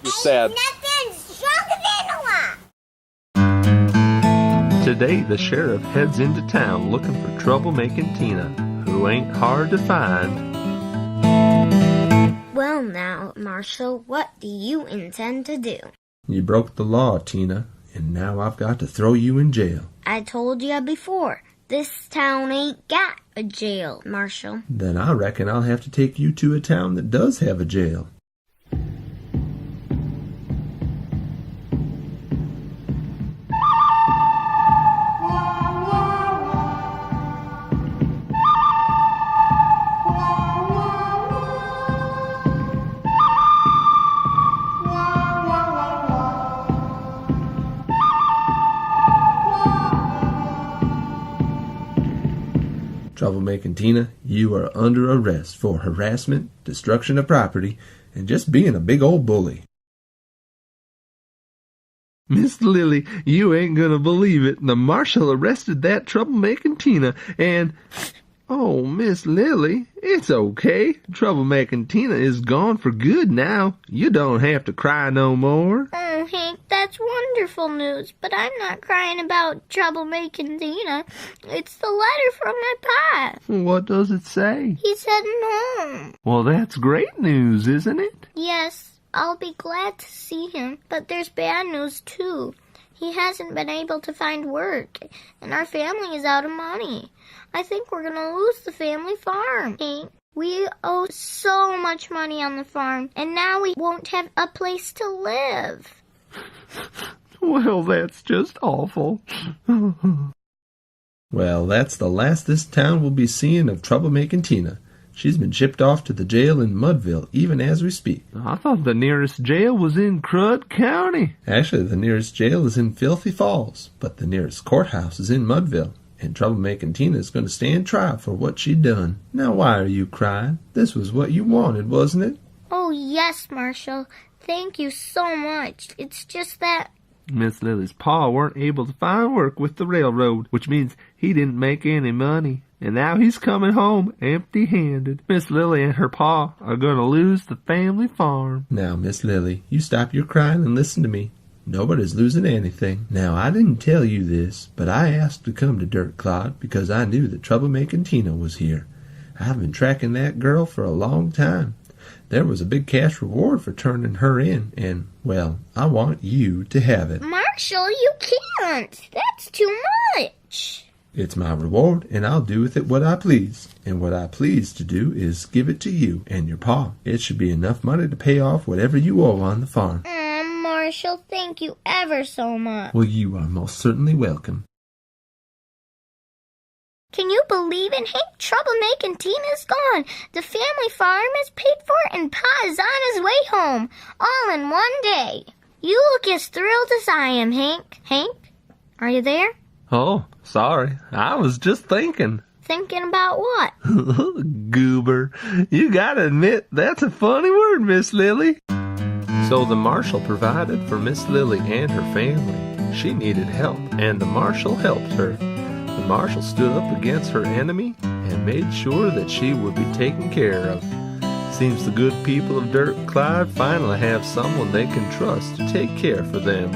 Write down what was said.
You're sad. Nothing stronger than a lot. Today, the sheriff heads into town looking for troublemaking Tina, who ain't hard to find. Well now, Marshall, what do you intend to do? You broke the law, Tina, and now I've got to throw you in jail. I told you before, this town ain't got a jail, Marshall. Then I reckon I'll have to take you to a town that does have a jail. Troublemaking Tina, you are under arrest for harassment, destruction of property, and just being a big old bully. Miss Lily, you ain't gonna believe it. The marshal arrested that troublemaking Tina, and... Oh, Miss Lily, it's okay. Troublemaking Tina is gone for good now. You don't have to cry no more. Oh, Hank, that's wonderful news, but I'm not crying about troublemaking Tina. It's the letter from my pa. What does it say? He's heading home. Well, that's great news, isn't it? Yes, I'll be glad to see him, but there's bad news, too. He hasn't been able to find work, and our family is out of money. I think we're going to lose the family farm, Hank. We owe so much money on the farm, and now we won't have a place to live. Well, that's just awful. Well, that's the last this town will be seeing of troublemaking Tina. She's been shipped off to the jail in Mudville, even as we speak. I thought the nearest jail was in Clod County. Actually, the nearest jail is in Filthy Falls, but the nearest courthouse is in Mudville, and troublemaking Tina is going to stand trial for what she done. Now, why are you crying? This was what you wanted, wasn't it? Oh, yes, Marshall. Thank you so much. It's just that... Miss Lily's pa weren't able to find work with the railroad, which means he didn't make any money. And now he's coming home empty-handed. Miss Lily and her pa are going to lose the family farm. Now, Miss Lily, you stop your crying and listen to me. Nobody's losing anything. Now, I didn't tell you this, but I asked to come to Dirt Clod because I knew that troublemaking Tina was here. I've been tracking that girl for a long time. There was a big cash reward for turning her in, and, well, I want you to have it. Marshall, you can't. That's too much. It's my reward, and I'll do with it what I please. And what I please to do is give it to you and your pa. It should be enough money to pay off whatever you owe on the farm. Marshall, thank you ever so much. Well, you are most certainly welcome. Can you believe it, Hank? Troublemaking Tina's gone. The family farm is paid for, and Pa is on his way home, all in one day. You look as thrilled as I am, Hank. Hank, are you there? Oh, sorry. I was just thinking. Thinking about what? Goober. You gotta admit, that's a funny word, Miss Lily. So the marshal provided for Miss Lily and her family. She needed help, and the marshal helped her. The marshal stood up against her enemy and made sure that she would be taken care of. Seems the good people of Dirt Clod finally have someone they can trust to take care for them.